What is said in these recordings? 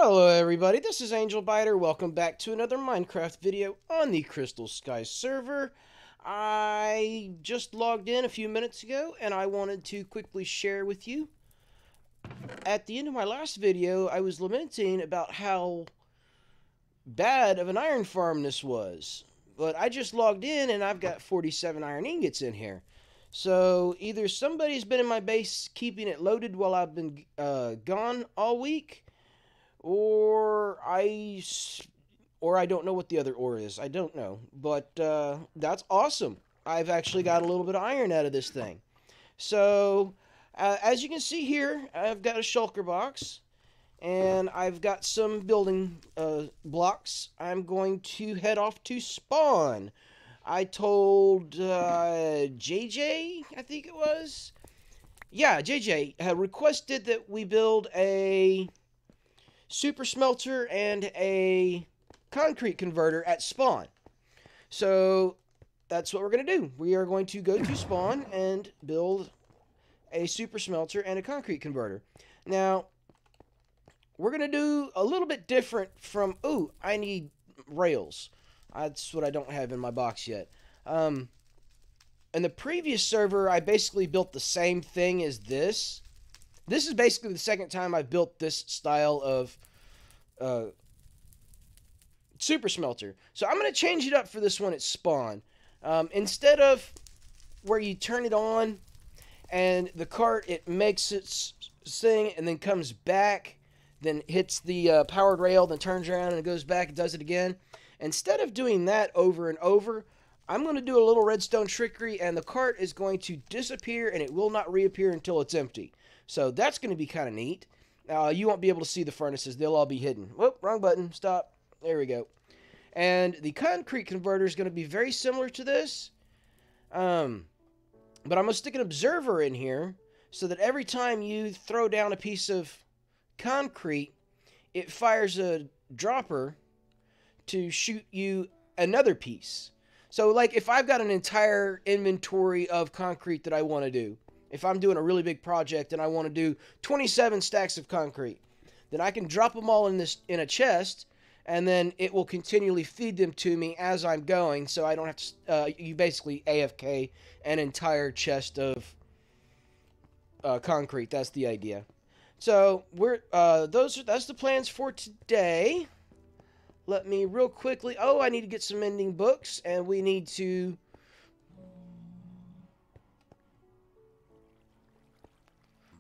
Hello everybody, this is AngelBiter. Welcome back to another Minecraft video on the Crystal Sky server. I just logged in a few minutes ago and I wanted to quickly share with you. At the end of my last video, I was lamenting about how bad of an iron farm this was. But I just logged in and I've got 47 iron ingots in here. So either somebody's been in my base keeping it loaded while I've been gone all week, or I don't know what the other ore is. I don't know. But that's awesome. I've actually got a little bit of iron out of this thing. So, as you can see here, I've got a shulker box. And I've got some building blocks. I'm going to head off to spawn. I told JJ, I think it was. Yeah, JJ had requested that we build a super smelter and a concrete converter at spawn. So that's what we're going to do. We are going to go to spawn and build a super smelter and a concrete converter. Now, we're going to do a little bit different from... Ooh, I need rails. That's what I don't have in my box yet. In the previous server, I basically built the same thing as this. This is basically the second time I've built this style of super smelter. So I'm going to change it up for this one at spawn. Instead of where you turn it on and the cart, it makes its thing and then comes back, then hits the powered rail, then turns around and it goes back and does it again. Instead of doing that over and over, I'm going to do a little redstone trickery, and the cart is going to disappear and it will not reappear until it's empty. So that's going to be kind of neat. You won't be able to see the furnaces. They'll all be hidden. Whoop, wrong button. Stop. There we go. And the concrete converter is going to be very similar to this. But I'm going to stick an observer in here so that every time you throw down a piece of concrete, it fires a dropper to shoot you another piece. So, like, if I've got an entire inventory of concrete that I want to do, if I'm doing a really big project and I want to do 27 stacks of concrete, then I can drop them all in a chest, and then it will continually feed them to me as I'm going, so I don't have to, you basically AFK an entire chest of concrete. That's the idea. So, that's the plans for today. Let me real quickly... Oh, I need to get some mending books, and we need to...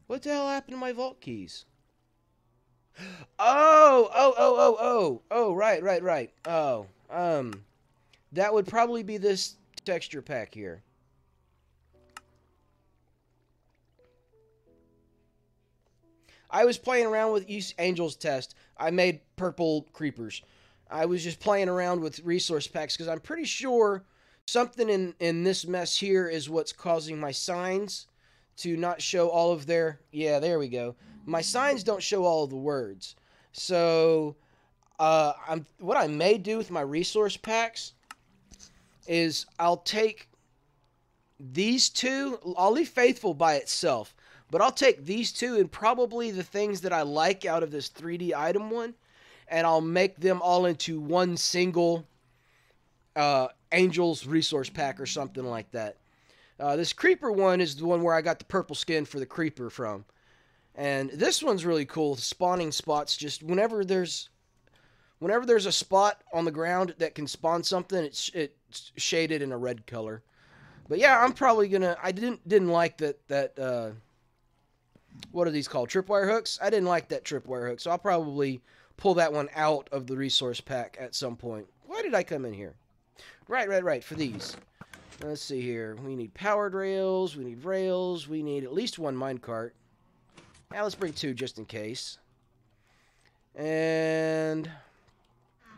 What the hell happened to my vault keys? Oh, right. Oh, that would probably be this texture pack here. I was playing around with Angel's Test. I made purple creepers. I was just playing around with resource packs because I'm pretty sure something in this mess here is what's causing my signs to not show all of their... Yeah, there we go. My signs don't show all of the words. So, what I may do with my resource packs is I'll take these two. I'll leave Faithful by itself. But I'll take these two and probably the things that I like out of this 3D item one, and I'll make them all into one single Angel's resource pack or something like that. This creeper one is the one where I got the purple skin for the creeper from. And this one's really cool. The spawning spots, just whenever there's a spot on the ground that can spawn something, it's shaded in a red color. But yeah, I'm probably gonna... I didn't like that what are these called? Tripwire hooks? I didn't like that tripwire hook, so I'll probably pull that one out of the resource pack at some point. Why did I come in here? Right, for these. Let's see here. We need powered rails, we need rails, we need at least one minecart. Now let's bring two just in case. And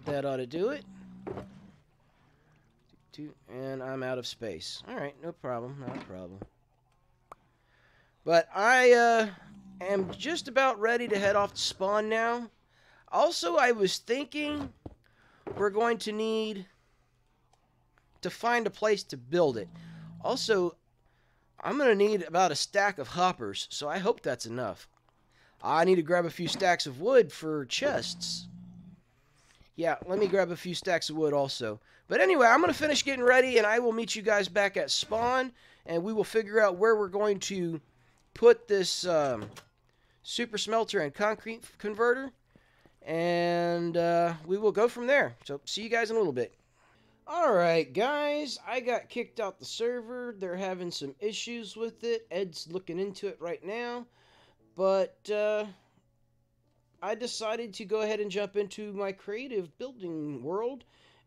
that ought to do it. And I'm out of space. Alright, no problem, not a problem. But I am just about ready to head off to spawn now. Also, I was thinking we're going to need to find a place to build it. Also, I'm going to need about a stack of hoppers, so I hope that's enough. I need to grab a few stacks of wood for chests. Yeah, let me grab a few stacks of wood also. But anyway, I'm going to finish getting ready, and I will meet you guys back at spawn, and we will figure out where we're going to put this super smelter and concrete converter, and we will go from there. So, see you guys in a little bit. Alright, guys, I got kicked out the server. They're having some issues with it. Ed's looking into it right now, but I decided to go ahead and jump into my creative building world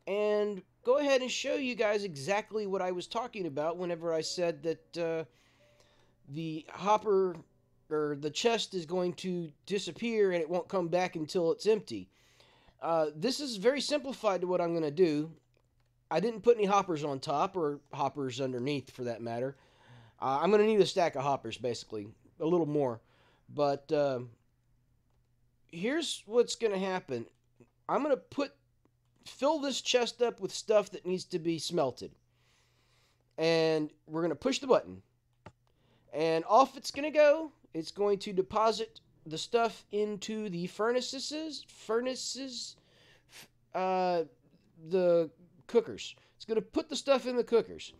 and go ahead and show you guys exactly what I was talking about whenever I said that the hopper or the chest is going to disappear and it won't come back until it's empty. This is very simplified to what I'm going to do. I didn't put any hoppers on top or hoppers underneath for that matter. I'm going to need a stack of hoppers basically, a little more. But here's what's going to happen. I'm going to fill this chest up with stuff that needs to be smelted. And we're going to push the button. And off it's going to go. It's going to deposit the stuff into the furnaces, the cookers. It's going to put the stuff in the cookers.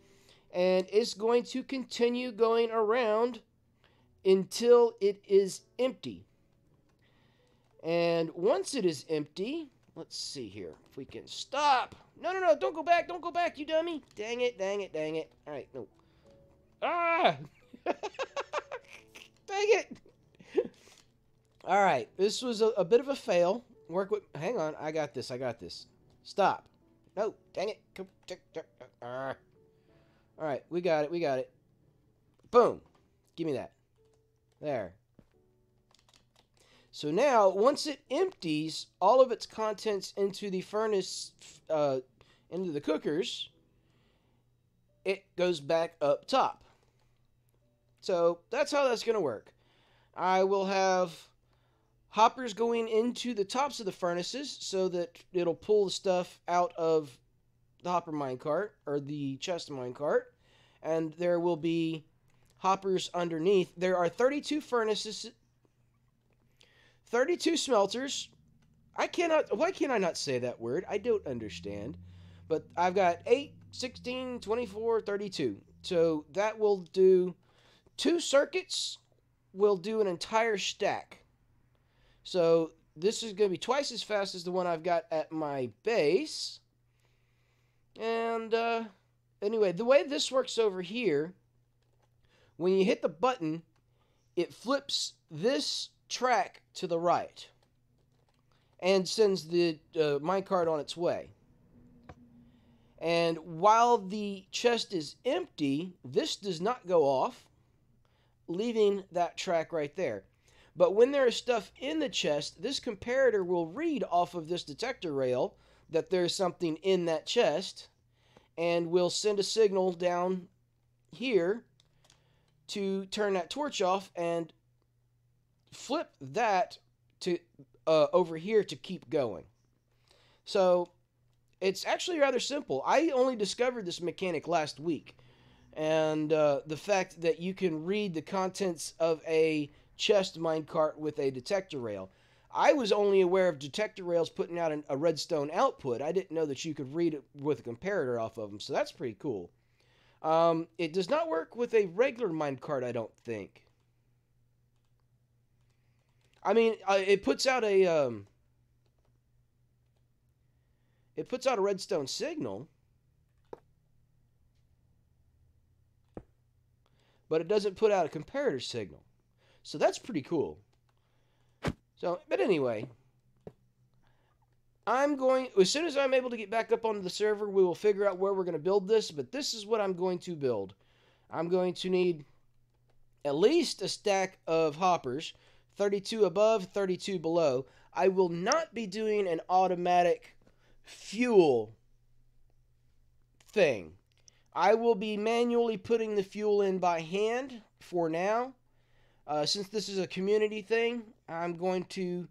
And it's going to continue going around until it is empty. And once it is empty, let's see here if we can stop. No, don't go back, you dummy. Dang it. All right, no. Ah! Dang it. All right, this was a bit of a fail. Hang on, I got this. Stop. No, dang it. All right, we got it. Boom. Give me that. There. So now, once it empties all of its contents into the furnace, into the cookers, it goes back up top. So that's how that's going to work. I will have hoppers going into the tops of the furnaces so that it'll pull the stuff out of the hopper minecart, or the chest minecart, and there will be hoppers underneath. There are 32 furnaces, 32 smelters. Why can't I not say that word? I don't understand. But I've got 8, 16, 24, 32. So that will do 2 circuits, will do an entire stack. So this is going to be twice as fast as the one I've got at my base. And anyway, the way this works over here, when you hit the button, it flips this track to the right and sends the minecart on its way. And while the chest is empty, this does not go off, leaving that track right there. But when there is stuff in the chest, this comparator will read off of this detector rail that there's something in that chest, and will send a signal down here to turn that torch off and flip that to over here to keep going. So it's actually rather simple. I only discovered this mechanic last week, and the fact that you can read the contents of a chest minecart with a detector rail. I was only aware of detector rails putting out a redstone output. I didn't know that you could read it with a comparator off of them, so that's pretty cool. It does not work with a regular minecart, I don't think. I mean, it puts out a redstone signal, but it doesn't put out a comparator signal. So that's pretty cool. So, but anyway, as soon as I'm able to get back up onto the server, we will figure out where we're going to build this, but this is what I'm going to build. I'm going to need at least a stack of hoppers, 32 above, 32 below. I will not be doing an automatic fuel thing. I will be manually putting the fuel in by hand for now. Since this is a community thing, I'm going to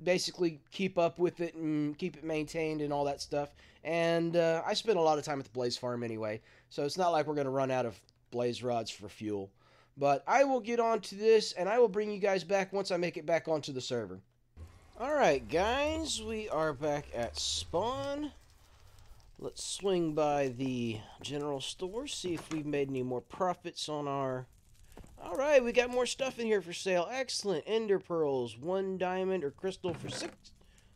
basically keep up with it and keep it maintained and all that stuff. And I spend a lot of time at the Blaze Farm anyway, so it's not like we're going to run out of blaze rods for fuel. But I will get on to this, and I will bring you guys back once I make it back onto the server. Alright, guys, we are back at spawn. Let's swing by the general store, see if we've made any more profits on our... Alright, we got more stuff in here for sale. Excellent. Ender pearls, 1 diamond or crystal for 6...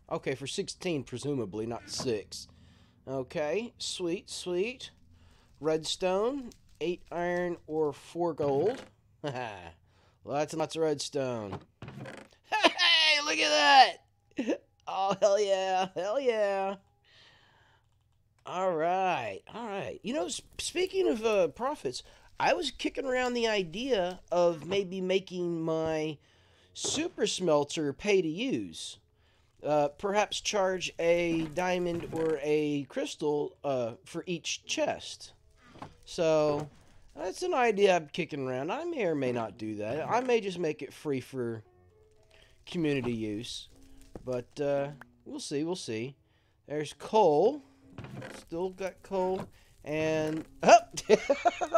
Okay, for 16, presumably, not 6. Okay, sweet, sweet. Redstone, 8 iron or 4 gold. Lots and lots of redstone. Hey, look at that! Oh, hell yeah, hell yeah. Alright, alright. You know, speaking of profits, I was kicking around the idea of maybe making my super smelter pay to use. Perhaps charge a diamond or a crystal for each chest. So, that's an idea I'm kicking around. I may or may not do that. I may just make it free for community use. But, we'll see, we'll see. There's coal. Still got coal. And, oh!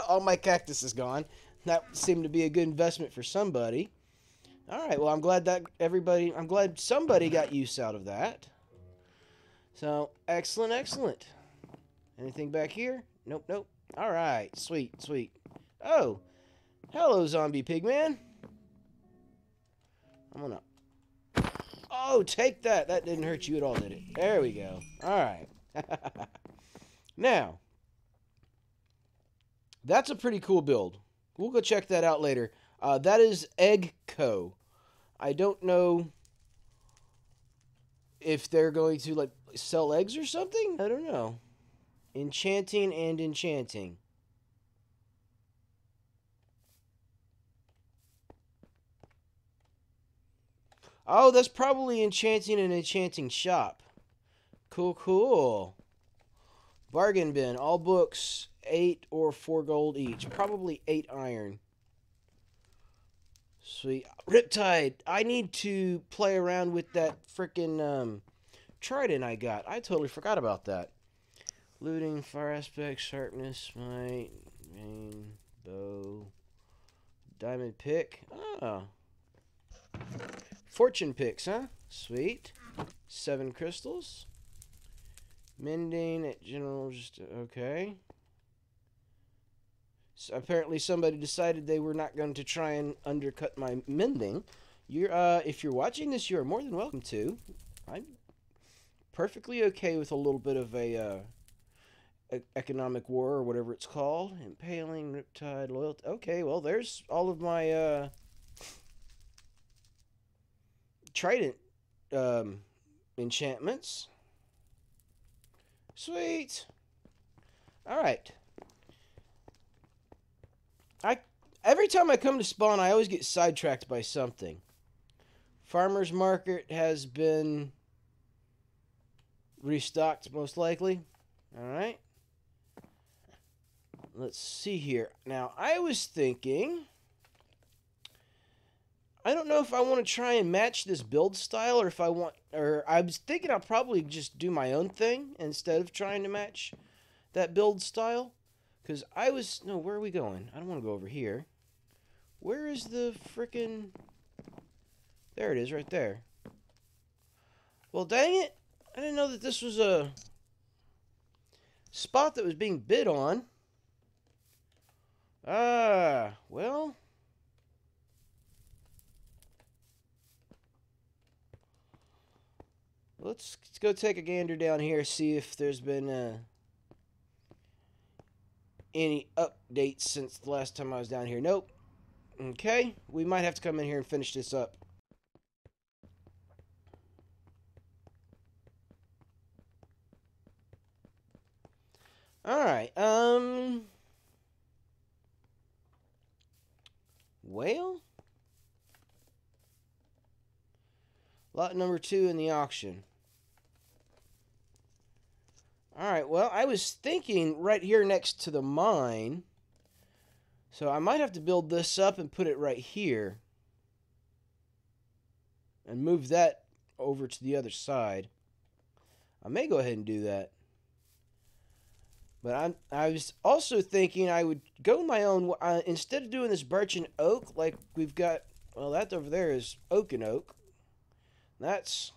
All my cactus is gone. That seemed to be a good investment for somebody. Alright, well, I'm glad somebody got use out of that. So, excellent, excellent. Anything back here? Nope, nope. Alright, sweet, sweet. Oh, hello, zombie pigman. I'm gonna... Oh, take that. That didn't hurt you at all, did it? There we go. Alright. Now, that's a pretty cool build. We'll go check that out later. That is Egg Co. I don't know if they're going to, like, sell eggs or something? I don't know. Enchanting and enchanting. Oh, that's probably enchanting and enchanting shop. Cool, cool. Bargain bin. All books, 8 or 4 gold each. Probably 8 iron. Sweet. Riptide. I need to play around with that frickin' trident I got. I totally forgot about that. Looting, fire aspect, sharpness, smite, main, bow, diamond pick. Ah. Fortune picks, huh? Sweet. 7 crystals. Mending at general, just okay. So apparently somebody decided they were not going to try and undercut my mending. If you're watching this, you are more than welcome to. I'm perfectly okay with a little bit of a economic war or whatever it's called. Impaling, riptide, loyalty. Okay, well, there's all of my trident enchantments. Sweet. Alright. Every time I come to spawn, I always get sidetracked by something. Farmer's market has been restocked, most likely. Alright. Let's see here. Now, I was thinking... I don't know if I want to try and match this build style, or if I want... Or I was thinking I'll probably just do my own thing instead of trying to match that build style. Because I was... No, where are we going? I don't want to go over here. Where is the frickin'... There it is, right there. Well, dang it. I didn't know that this was a spot that was being bid on. Well... Let's go take a gander down here, see if there's been any updates since the last time I was down here. Nope. Okay, we might have to come in here and finish this up. Alright, well... Lot number 2 in the auction. Alright, well, I was thinking right here next to the mine. So I might have to build this up and put it right here. And move that over to the other side. I may go ahead and do that. But I was also thinking I would go my own. Instead of doing this birch and oak like we've got, well, that over there is oak and oak. That's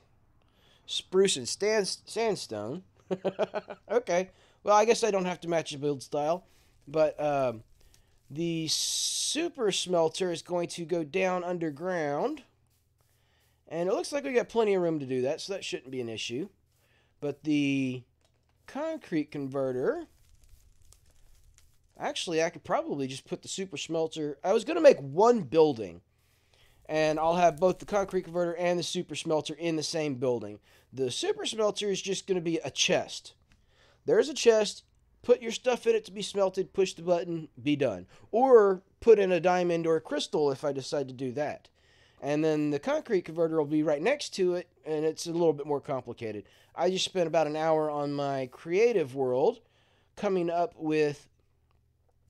spruce and sandstone. Okay. Well, I guess I don't have to match the build style. But the super smelter is going to go down underground. And it looks like we got plenty of room to do that, so that shouldn't be an issue. But the concrete converter, actually, I could probably just put the super smelter. I was going to make one building, and I'll have both the concrete converter and the super smelter in the same building. The super smelter is just going to be a chest. There's a chest. Put your stuff in it to be smelted, push the button, be done. Or put in a diamond or a crystal if I decide to do that. And then the concrete converter will be right next to it, and it's a little bit more complicated. I just spent about an hour on my creative world coming up with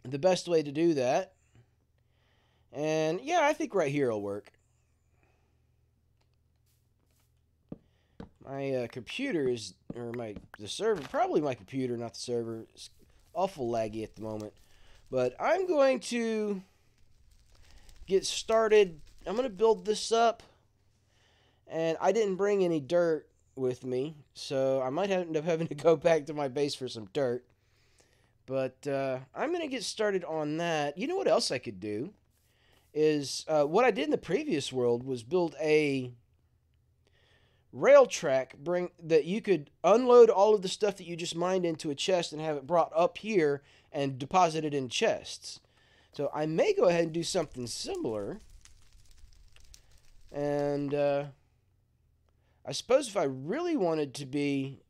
the best way to do that. And yeah, I think right here will work. My computer is, or the server, probably my computer, not the server. It's awful laggy at the moment. But I'm going to get started. I'm going to build this up. And I didn't bring any dirt with me, so I might end up having to go back to my base for some dirt. But I'm going to get started on that. You know what else I could do? Is what I did in the previous world was build a rail track that you could unload all of the stuff that you just mined into a chest and have it brought up here and deposited in chests. So I may go ahead and do something similar. And I suppose if I really wanted to be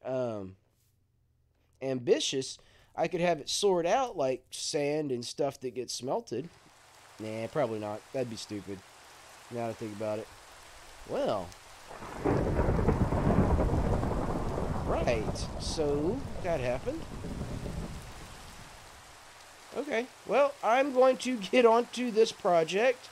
ambitious, I could have it sorted out like sand and stuff that gets smelted. Nah, probably not. That'd be stupid. Now that I think about it. Well. Right. So, that happened. Okay. Well, I'm going to get onto this project.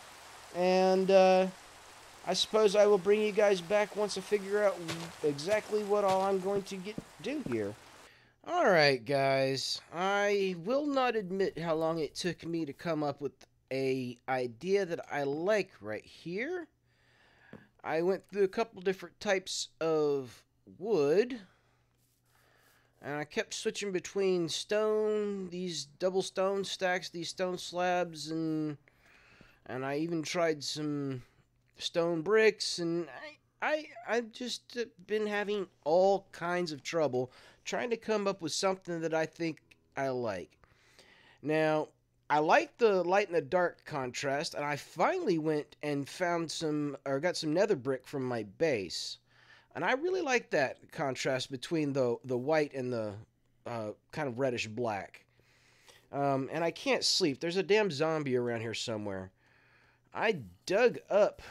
And, I suppose I will bring you guys back once I figure out exactly what all I'm going to do here. Alright, guys. I will not admit how long it took me to come up with a idea that I like right here. I went through a couple different types of wood, and I kept switching between stone, these double stone stacks, these stone slabs, and I even tried some stone bricks, and I've just been having all kinds of trouble trying to come up with something that I think I like. Now, I like the light and the dark contrast, and I finally went and found got some nether brick from my base. And I really like that contrast between the white and the kind of reddish black. And I can't sleep. There's a damn zombie around here somewhere. I dug up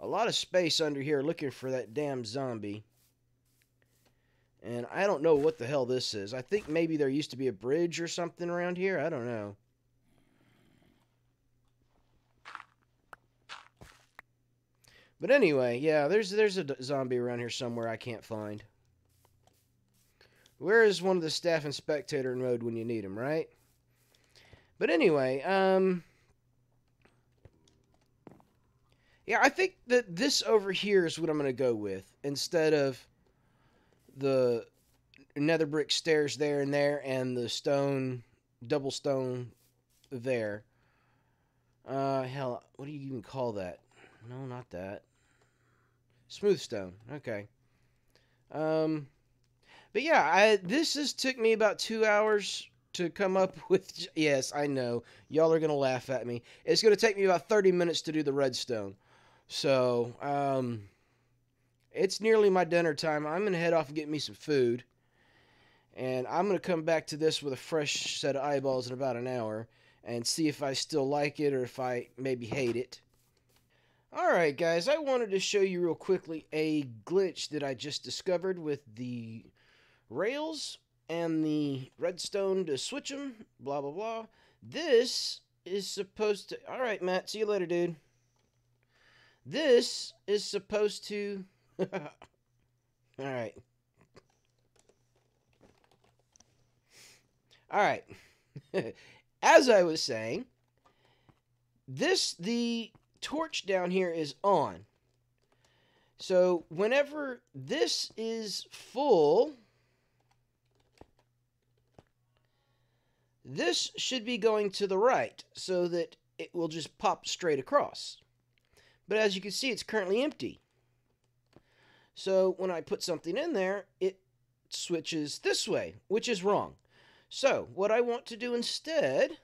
a lot of space under here looking for that damn zombie. And I don't know what the hell this is. I think maybe there used to be a bridge or something around here. I don't know. But anyway, yeah, there's a zombie around here somewhere I can't find. Where is one of the staff and spectator mode when you need him, right? But anyway, yeah, I think that this over here is what I'm going to go with instead of the nether brick stairs there and the stone, double stone there. Hell, what do you even call that? No, not that. Smooth stone. Okay. But yeah, this has took me about 2 hours to come up with. Yes, I know. Y'all are going to laugh at me. It's going to take me about 30 minutes to do the redstone. So, it's nearly my dinner time. I'm going to head off and get me some food. And I'm going to come back to this with a fresh set of eyeballs in about an hour and see if I still like it or if I maybe hate it. Alright guys, I wanted to show you real quickly a glitch that I just discovered with the rails and the redstone to switch them, blah blah blah. This is supposed to... Alright Matt, see you later dude. This is supposed to... Alright. All right. As I was saying, the torch down here is on. So whenever this is full, this should be going to the right so that it will just pop straight across. But as you can see, it's currently empty. So when I put something in there, it switches this way, which is wrong. So what I want to do instead,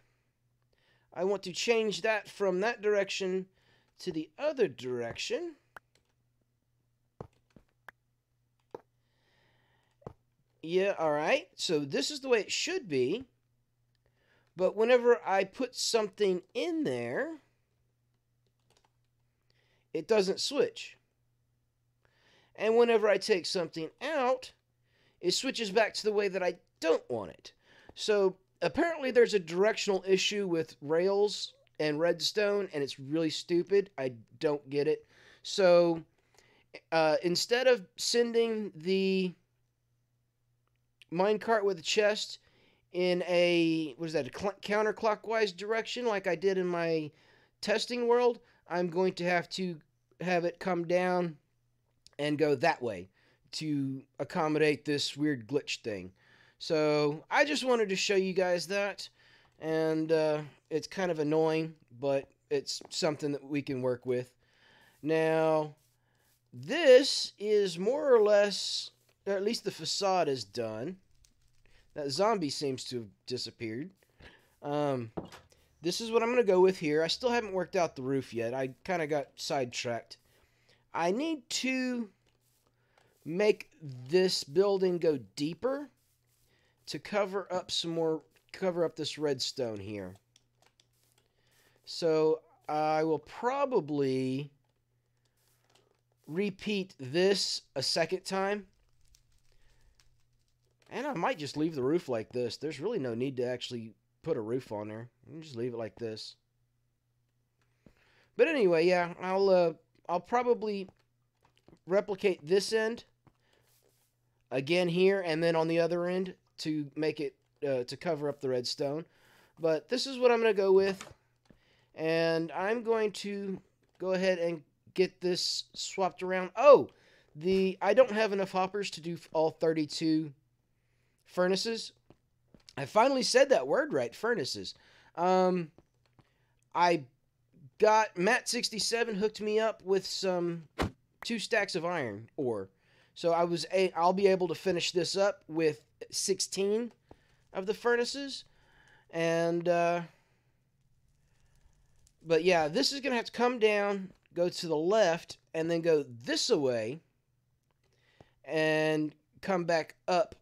I want to change that from that direction to the other direction. Yeah, all right. So this is the way it should be. But whenever I put something in there, it doesn't switch. And whenever I take something out, it switches back to the way that I don't want it. So apparently there's a directional issue with rails and redstone, and it's really stupid. I don't get it. So instead of sending the minecart with a chest in a, what is that, a counterclockwise direction like I did in my testing world, I'm going to have it come down and go that way to accommodate this weird glitch thing. So I just wanted to show you guys that, and it's kind of annoying, but it's something that we can work with. Now, this is more or less, or at least the facade is done. That zombie seems to have disappeared. This is what I'm going to go with here. I still haven't worked out the roof yet. I kind of got sidetracked. I need to make this building go deeper to cover up this redstone here. So I will probably repeat this a second time. And I might just leave the roof like this. There's really no need to actually put a roof on there. You can just leave it like this. But anyway, yeah, I'll probably replicate this end again here, and then on the other end to make it to cover up the redstone. But this is what I'm going to go with, and I'm going to go ahead and get this swapped around. Oh, I don't have enough hoppers to do all 32 furnaces. I finally said that word right, furnaces. I got Matt67 hooked me up with some 2 stacks of iron ore. So I'll be able to finish this up with 16 of the furnaces. And but yeah, this is going to have to come down, go to the left, and then go this way and come back up.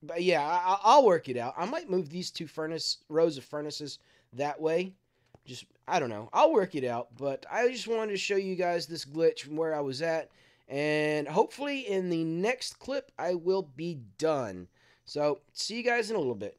But yeah, I'll work it out. I might move these 2 rows of furnaces that way. I don't know. I'll work it out. But I just wanted to show you guys this glitch from where I was at. And hopefully in the next clip, I will be done. So, see you guys in a little bit.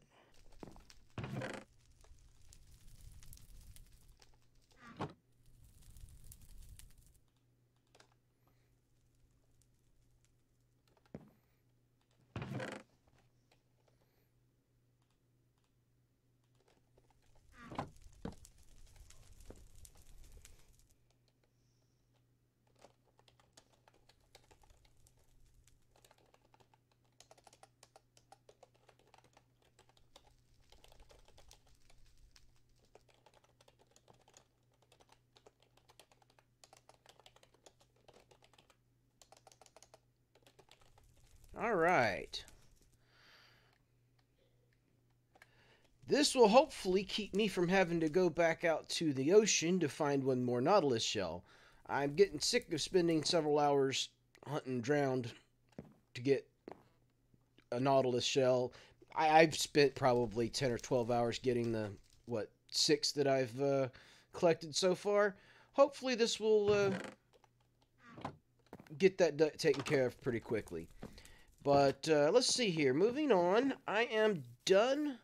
Alright. This will hopefully keep me from having to go back out to the ocean to find one more Nautilus shell. I'm getting sick of spending several hours hunting drowned to get a Nautilus shell. I've spent probably 10 or 12 hours getting the, 6 that I've collected so far. Hopefully this will get that taken care of pretty quickly. But let's see here. Moving on, I am done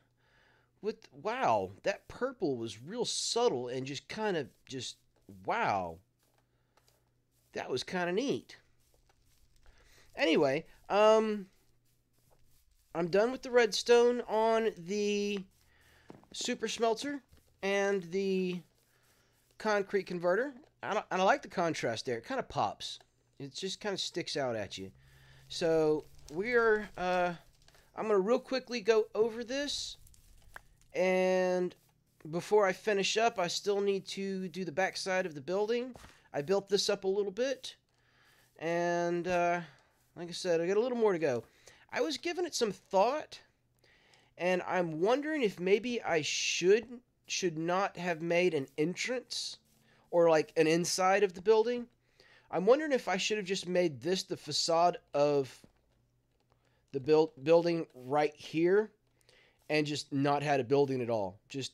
with... Wow, that purple was real subtle and just kind of wow. That was kind of neat. Anyway, I'm done with the redstone on the super smelter and the concrete converter. I like the contrast there. It kind of pops. It just kind of sticks out at you. So we're, I'm going to real quickly go over this. And before I finish up, I still need to do the back side of the building. I built this up a little bit. And like I said, I got a little more to go. I was giving it some thought. And I'm wondering if maybe I should not have made an entrance or like an inside of the building. I'm wondering if I should have just made this the facade of the building right here and just not had a building at all. Just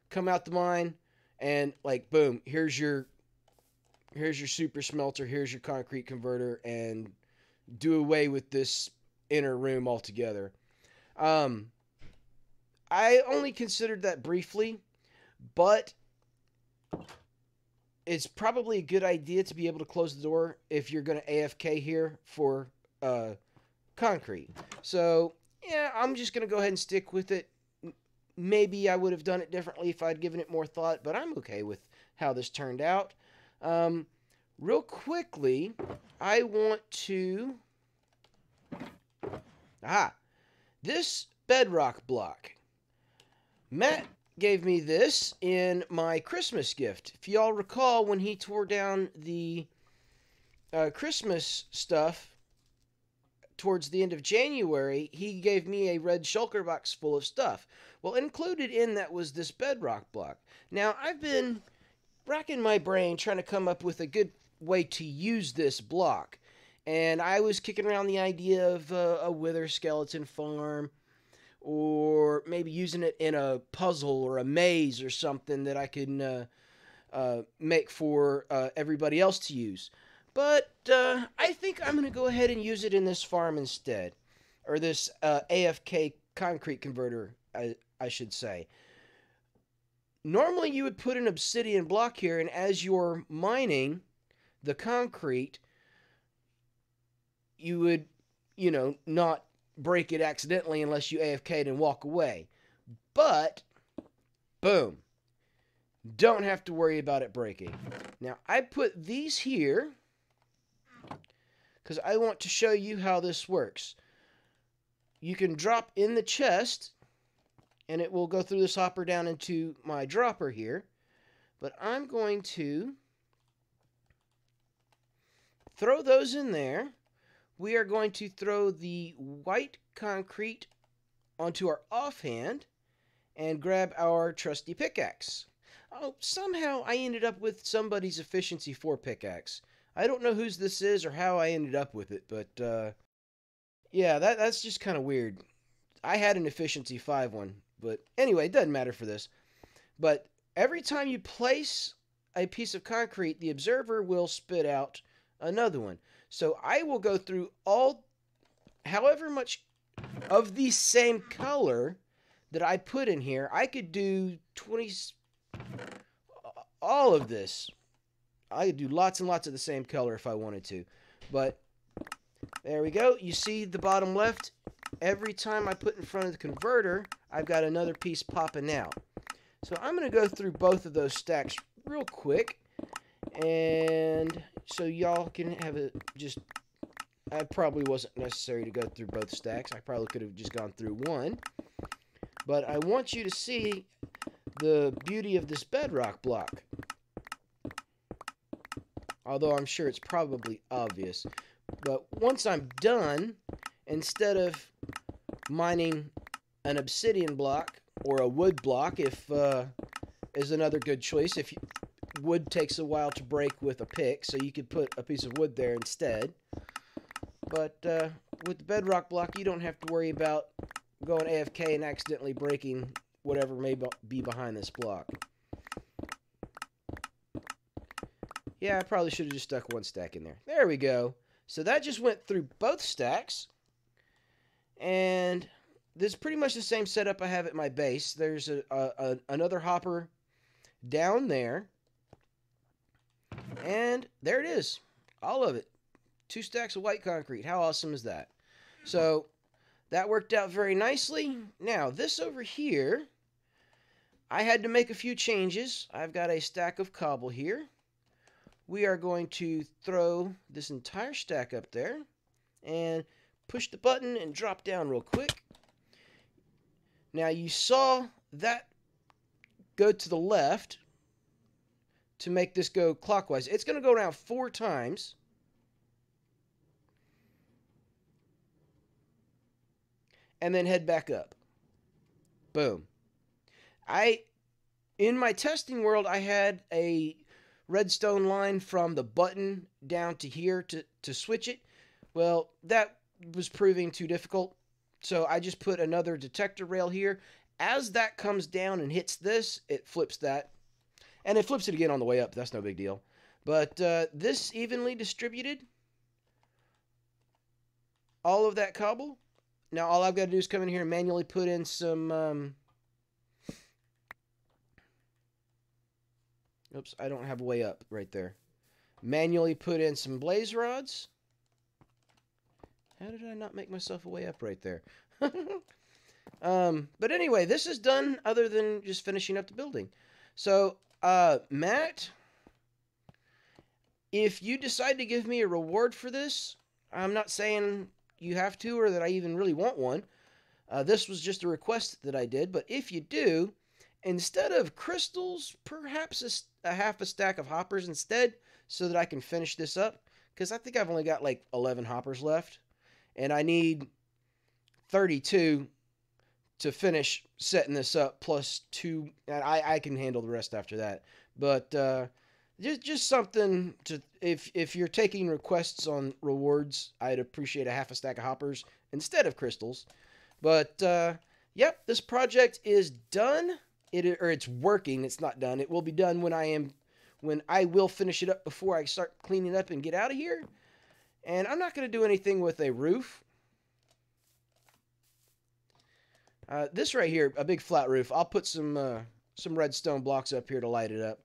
come out the mine and like boom, here's your super smelter, here's your concrete converter, and do away with this inner room altogether. I only considered that briefly, but it's probably a good idea to be able to close the door if you're going to AFK here for concrete. So, yeah, I'm just going to go ahead and stick with it. Maybe I would have done it differently if I'd given it more thought, but I'm okay with how this turned out. Real quickly, I want to... this bedrock block. Matt gave me this in my Christmas gift. If y'all recall, when he tore down the Christmas stuff towards the end of January, he gave me a red shulker box full of stuff. Well, included in that was this bedrock block. Now, I've been racking my brain trying to come up with a good way to use this block. And I was kicking around the idea of a wither skeleton farm, or maybe using it in a puzzle or a maze or something that I can make for everybody else to use. But I think I'm going to go ahead and use it in this farm instead. Or this AFK concrete converter, I should say. Normally you would put an obsidian block here, and as you're mining the concrete, you would, not break it accidentally unless you AFK'd and walk away. But, boom, don't have to worry about it breaking. Now, I put these here because I want to show you how this works. You can drop in the chest, and it will go through this hopper down into my dropper here. But I'm going to throw those in there. We are going to throw the white concrete onto our offhand and grab our trusty pickaxe. Oh, somehow I ended up with somebody's efficiency 4 pickaxe. I don't know whose this is or how I ended up with it, but yeah, that's just kind of weird. I had an efficiency 5 one, but anyway, it doesn't matter for this. But every time you place a piece of concrete, the observer will spit out another one. So I will go through however much of the same color that I put in here. I could do all of this. I could do lots and lots of the same color if I wanted to. But there we go. You see the bottom left? Every time I put in front of the converter, I've got another piece popping out. So I'm going to go through both of those stacks real quick. And so y'all can have I probably wasn't necessary to go through both stacks. I probably could have just gone through one. But I want you to see the beauty of this bedrock block. Although I'm sure it's probably obvious. But once I'm done, instead of mining an obsidian block or a wood block, is another good choice. Wood takes a while to break with a pick, so you could put a piece of wood there instead. But with the bedrock block, you don't have to worry about going AFK and accidentally breaking whatever may be behind this block. Yeah, I probably should have just stuck one stack in there. There we go. So that just went through both stacks. And this is pretty much the same setup I have at my base. There's another hopper down there. And there it is. All of it. 2 stacks of white concrete. How awesome is that? So That worked out very nicely. Now, this over here, I had to make a few changes. I've got a stack of cobble here. We are going to throw this entire stack up there and push the button and drop down real quick. Now, you saw that go to the left to make this go clockwise. It's going to go around 4 times. And then head back up. Boom. In my testing world, I had a redstone line from the button down to here to switch it. Well, that was proving too difficult. So I just put another detector rail here. As that comes down and hits this, it flips that. And it flips it again on the way up. That's no big deal. But this evenly distributed all of that cobble. Now all I've got to do is come in here and manually put in some... Oops, I don't have a way up right there. Manually put in some blaze rods. How did I not make myself a way up right there? But anyway, this is done other than just finishing up the building. So, Matt, if you decide to give me a reward for this, I'm not saying you have to or that I even really want one. This was just a request that I did, but if you do, instead of crystals, perhaps a half a stack of hoppers instead, so that I can finish this up, because I think I've only got like 11 hoppers left, and I need 32 to finish setting this up, plus 2, and I can handle the rest after that. But just something to, if you're taking requests on rewards, I'd appreciate a half a stack of hoppers instead of crystals. But yep, this project is done. It's working. It's not done. It will be done when I will finish it up before I start cleaning up and get out of here. And I'm not going to do anything with a roof. This right here, a big flat roof. I'll put some redstone blocks up here to light it up.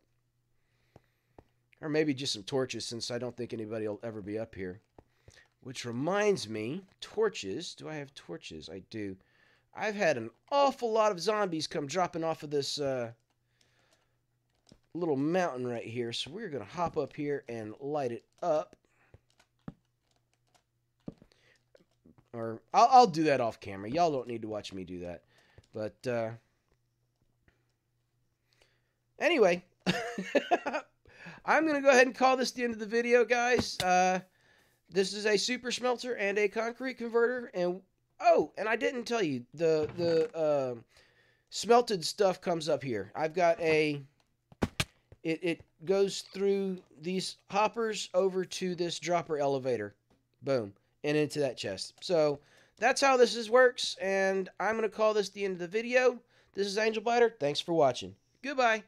Or maybe just some torches, since I don't think anybody will ever be up here. Which reminds me, torches. Do I have torches? I do. I've had an awful lot of zombies come dropping off of this little mountain right here. So we're going to hop up here and light it up. Or I'll do that off camera. Y'all don't need to watch me do that. But anyway, I'm going to go ahead and call this the end of the video, guys. This is a super smelter and a concrete converter. And oh, and I didn't tell you, the smelted stuff comes up here. I've got it goes through these hoppers over to this dropper elevator. Boom. And into that chest. So that's how this works, and I'm going to call this the end of the video. This is AngelBiter. Thanks for watching. Goodbye.